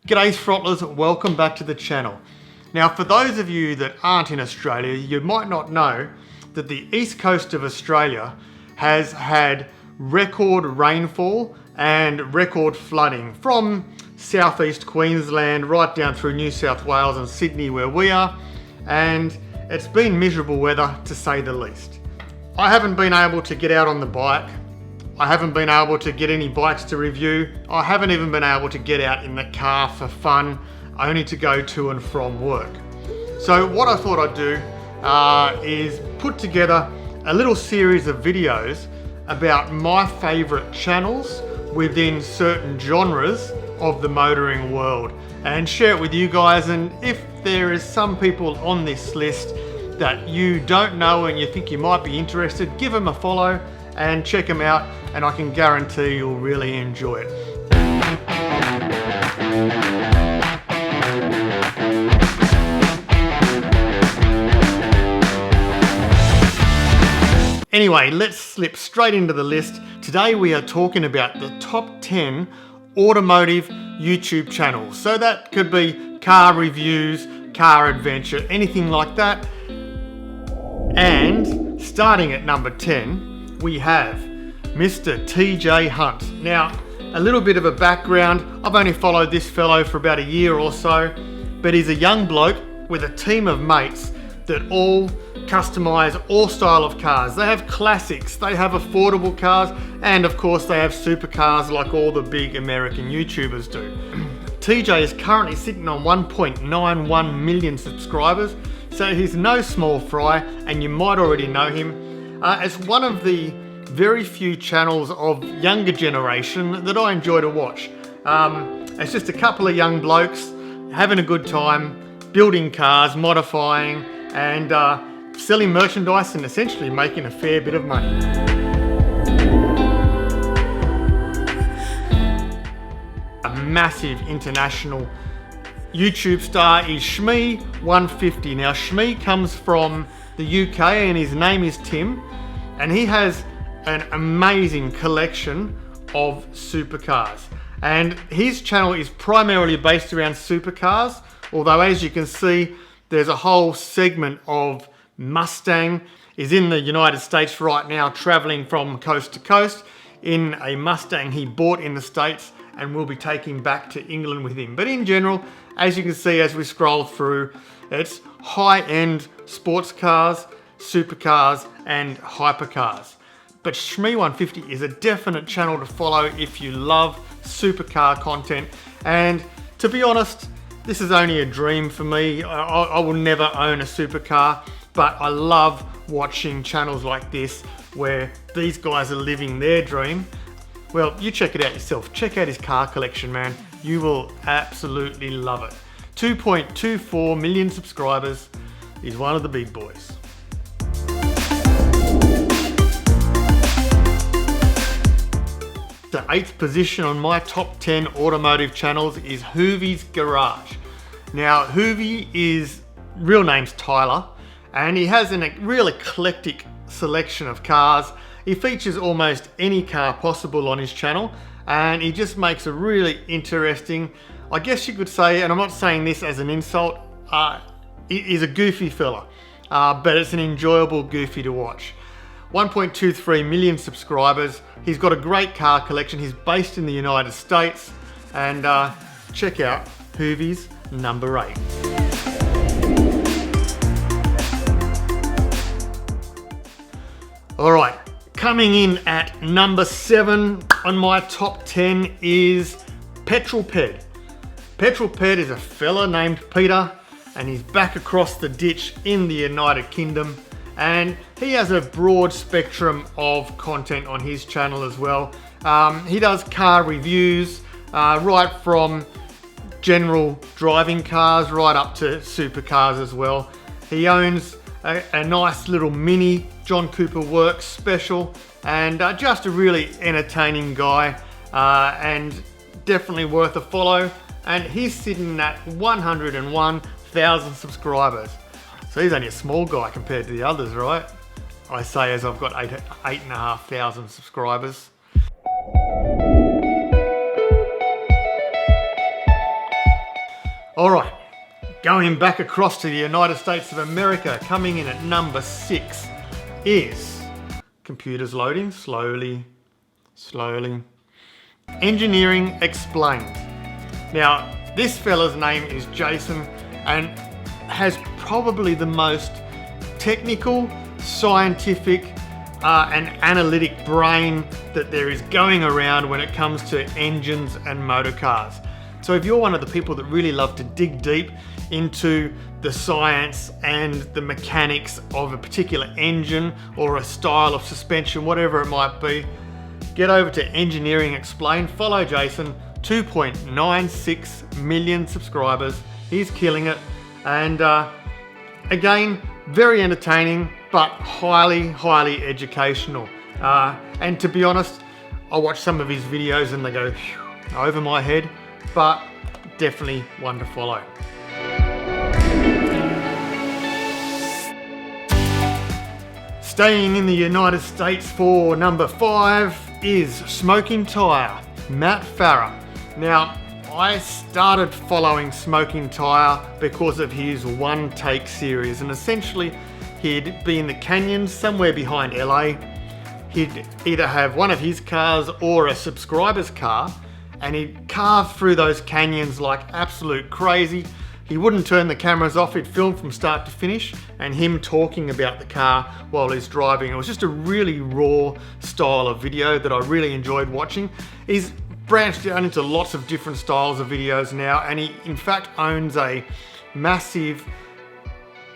G'day Throttlers, welcome back to the channel. Now for those of you that aren't in Australia, you might not know that the east coast of Australia has had record rainfall and record flooding from southeast Queensland right down through New South Wales and Sydney where we are, and it's been miserable weather to say the least. I haven't been able to get out on the bike. I haven't been able to get any bikes to review. I haven't even been able to get out in the car for fun, only to go to and from work. So what I thought I'd do is put together a little series of videos about my favourite channels within certain genres of the motoring world and share it with you guys. And if there is some people on this list that you don't know and you think you might be interested, give them a follow and check them out, and I can guarantee you'll really enjoy it. Anyway, let's slip straight into the list. Today we are talking about the top 10 automotive YouTube channels. So that could be car reviews, car adventure, anything like that. And starting at number 10, we have Mr. TJ Hunt. Now, a little bit of a background. I've only followed this fellow for about a year or so, but he's a young bloke with a team of mates that all customize all style of cars. They have classics, they have affordable cars, and of course they have supercars like all the big American YouTubers do. TJ is currently sitting on 1.91 million subscribers, so he's no small fry, and you might already know him as one of the very few channels of younger generation that I enjoy to watch. It's just a couple of young blokes having a good time, building cars, modifying, and selling merchandise and essentially making a fair bit of money. A massive international YouTube star is Shmee150. Now Shmee comes from the UK and his name is Tim, and he has an amazing collection of supercars. And his channel is primarily based around supercars, although as you can see, there's a whole segment of Mustang. He's in the United States right now, traveling from coast to coast in a Mustang he bought in the States and will be taking back to England with him. But in general, as you can see as we scroll through, it's high-end sports cars, supercars, and hypercars. But Shmee150 is a definite channel to follow if you love supercar content. And to be honest, this is only a dream for me. I will never own a supercar, but I love watching channels like this where these guys are living their dream. Well, you check it out yourself. Check out his car collection, man. You will absolutely love it. 2.24 million subscribers. He's one of the big boys. The 8th position on my top 10 automotive channels is Hoovie's Garage. Now, Hoovie is, real name's Tyler, and he has a real eclectic selection of cars. He features almost any car possible on his channel, and he just makes a really interesting, I guess you could say, and I'm not saying this as an insult, he's a goofy fella, but it's an enjoyable goofy to watch. 1.23 million subscribers. He's got a great car collection. He's based in the United States, and check out Hoovie's number 8. All right, coming in at number 7 on my top 10 is Petrolped. Petrolped is a fella named Peter, and he's back across the ditch in the United Kingdom, and he has a broad spectrum of content on his channel as well. He does car reviews, right from general driving cars right up to supercars as well. He owns a nice little mini John Cooper Works special, and just a really entertaining guy, and definitely worth a follow. And he's sitting at 101,000 subscribers. So he's only a small guy compared to the others, right? I say as I've got 8,500 subscribers. All right, going back across to the United States of America, coming in at number 6 is, computers loading slowly, Engineering Explained. Now, this fella's name is Jason and has probably the most technical, scientific, and analytic brain that there is going around when it comes to engines and motor cars. So if you're one of the people that really love to dig deep into the science and the mechanics of a particular engine or a style of suspension, whatever it might be, get over to Engineering Explained. Follow Jason, 2.96 million subscribers. He's killing it. And again, very entertaining, but highly educational. And to be honest, I watch some of his videos and they go over my head, but definitely one to follow. Staying in the United States for number 5 is Smoking Tire, Matt Farah. Now, I started following Smoking Tire because of his One Take series, and essentially he'd be in the canyons somewhere behind LA. He'd either have one of his cars or a subscriber's car, and he'd carve through those canyons like absolute crazy. He wouldn't turn the cameras off, he'd film from start to finish, and him talking about the car while he's driving. It was just a really raw style of video that I really enjoyed watching. He's branched out into lots of different styles of videos now, and he in fact owns a massive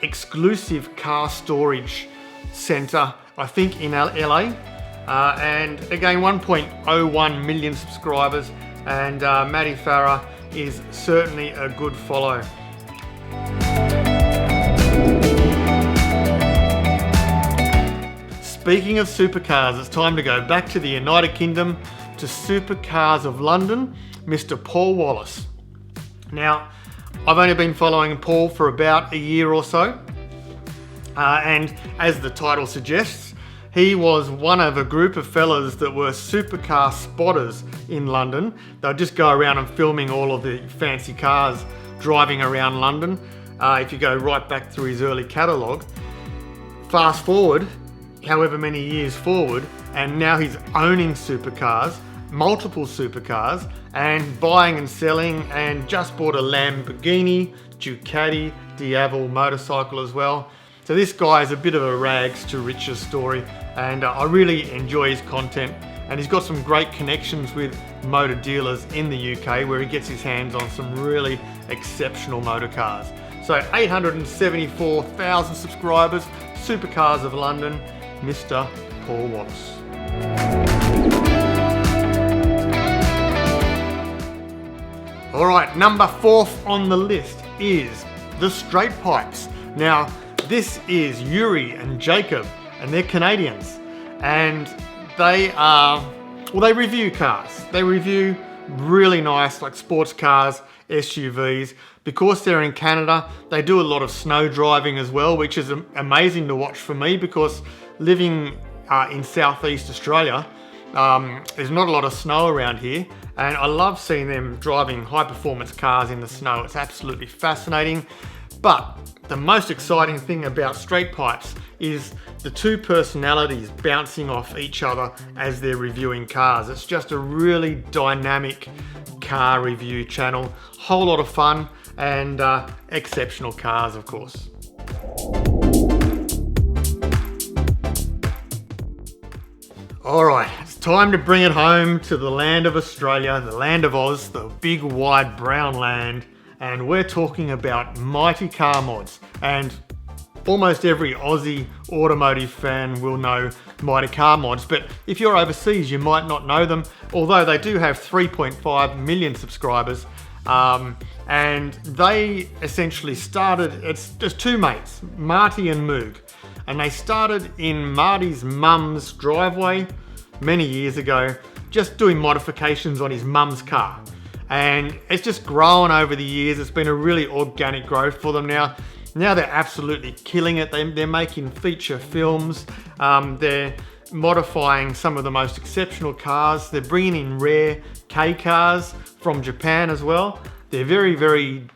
exclusive car storage center, I think in LA. And again, 1.01 million subscribers, and Matty Farah is certainly a good follow. Speaking of supercars, it's time to go back to the United Kingdom to Supercars of London, Mr. Paul Wallace. Now, I've only been following Paul for about a year or so, and as the title suggests, he was one of a group of fellas that were supercar spotters in London. They'd just go around and filming all of the fancy cars driving around London. If you go right back through his early catalogue, fast forward however many years forward, and now he's owning supercars, multiple supercars, and buying and selling, and just bought a Lamborghini, Ducati, Diavel motorcycle as well. So this guy is a bit of a rags to riches story, and I really enjoy his content, and he's got some great connections with motor dealers in the UK where he gets his hands on some really exceptional motor cars. So 874,000 subscribers, Supercars of London, Mr. Paul Wallace. All right, number 4th on the list is the Straight Pipes. Now, this is Yuri and Jacob, and they're Canadians, and they review cars. They review really nice, like sports cars, SUVs. Because they're in Canada, they do a lot of snow driving as well, which is amazing to watch for me, because living in Southeast Australia, there's not a lot of snow around here, and I love seeing them driving high performance cars in the snow. It's absolutely fascinating. But the most exciting thing about Straight Pipes is the two personalities bouncing off each other as they're reviewing cars. It's just a really dynamic car review channel. Whole lot of fun, and exceptional cars, of course. All right, it's time to bring it home to the land of Australia, the land of Oz, the big wide brown land. And we're talking about Mighty Car Mods. And almost every Aussie automotive fan will know Mighty Car Mods, but if you're overseas, you might not know them, although they do have 3.5 million subscribers. And they essentially started, it's just two mates, Marty and Moog. And they started in Marty's mum's driveway many years ago, just doing modifications on his mum's car. And it's just grown over the years. It's been a really organic growth for them now. Now they're absolutely killing it. They're making feature films. They're modifying some of the most exceptional cars. They're bringing in rare K cars from Japan as well. They're very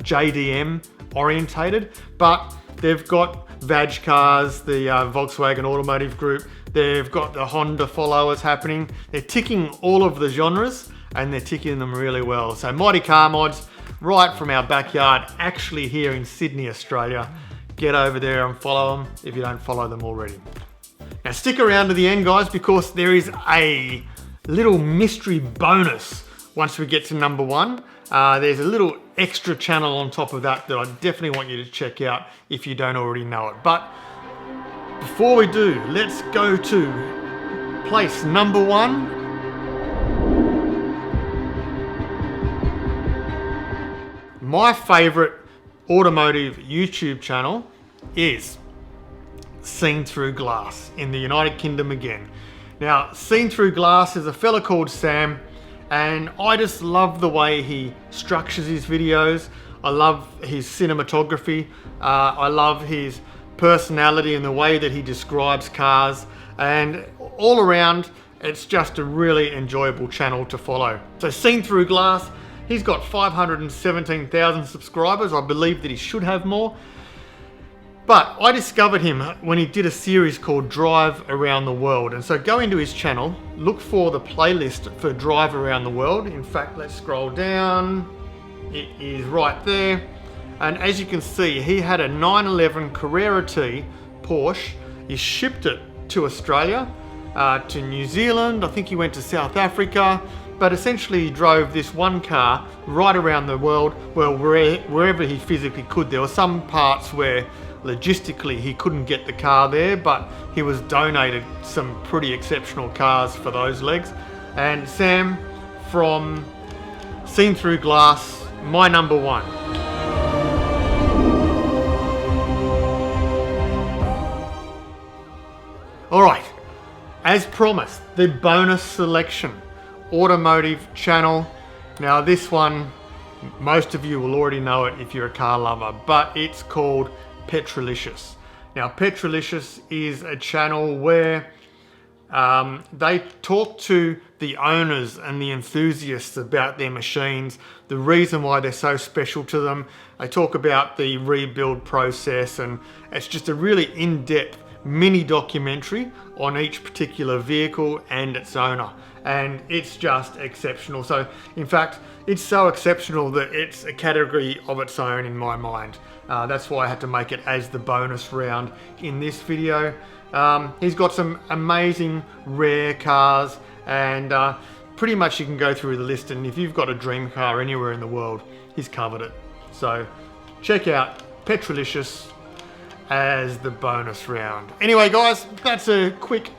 JDM orientated, but they've got Vag Cars, the Volkswagen Automotive Group, they've got the Honda followers happening. They're ticking all of the genres and they're ticking them really well. So Mighty Car Mods, right from our backyard, actually here in Sydney, Australia. Get over there and follow them if you don't follow them already. Now stick around to the end, guys, because there is a little mystery bonus once we get to number one. There's a little extra channel on top of that I definitely want you to check out if you don't already know it. But before we do, let's go to place number one. My favorite automotive YouTube channel is Seen Through Glass in the United Kingdom again. Now, Seen Through Glass is a fella called Sam, and I just love the way he structures his videos. I love his cinematography. I love his personality and the way that he describes cars, and all around, it's just a really enjoyable channel to follow. So Seen Through Glass, he's got 517,000 subscribers. I believe that he should have more. But I discovered him when he did a series called Drive Around the World. And so go into his channel, look for the playlist for Drive Around the World. In fact, let's scroll down. It is right there. And as you can see, he had a 911 Carrera T Porsche. He shipped it to Australia, to New Zealand. I think he went to South Africa. But essentially he drove this one car right around the world, well, wherever he physically could. There were some parts where logistically he couldn't get the car there, but he was donated some pretty exceptional cars for those legs. And Sam from Seen Through Glass, my number one. All right, as promised, the bonus selection. Automotive channel. Now this one, most of you will already know it if you're a car lover, but it's called Petrolicious. Now Petrolicious is a channel where they talk to the owners and the enthusiasts about their machines, the reason why they're so special to them. They talk about the rebuild process, and it's just a really in-depth mini documentary on each particular vehicle and its owner, and it's just exceptional. So in fact, it's so exceptional that it's a category of its own in my mind. That's why I had to make it as the bonus round in this video. He's got some amazing rare cars, and pretty much you can go through the list, and if you've got a dream car anywhere in the world, he's covered it. So check out Petrolicious as the bonus round. Anyway guys, that's a quick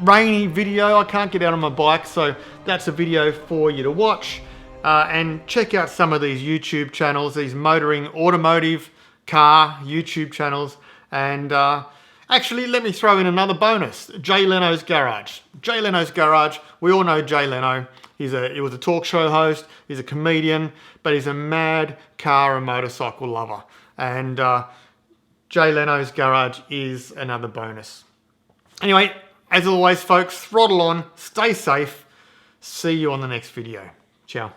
rainy video. I can't get out on my bike, so that's a video for you to watch. And check out some of these YouTube channels, these motoring automotive car YouTube channels. And actually, let me throw in another bonus, Jay Leno's Garage. Jay Leno's Garage, we all know Jay Leno. He was a talk show host, he's a comedian, but he's a mad car and motorcycle lover. And Jay Leno's Garage is another bonus. Anyway, as always folks, throttle on, stay safe. See you on the next video. Ciao.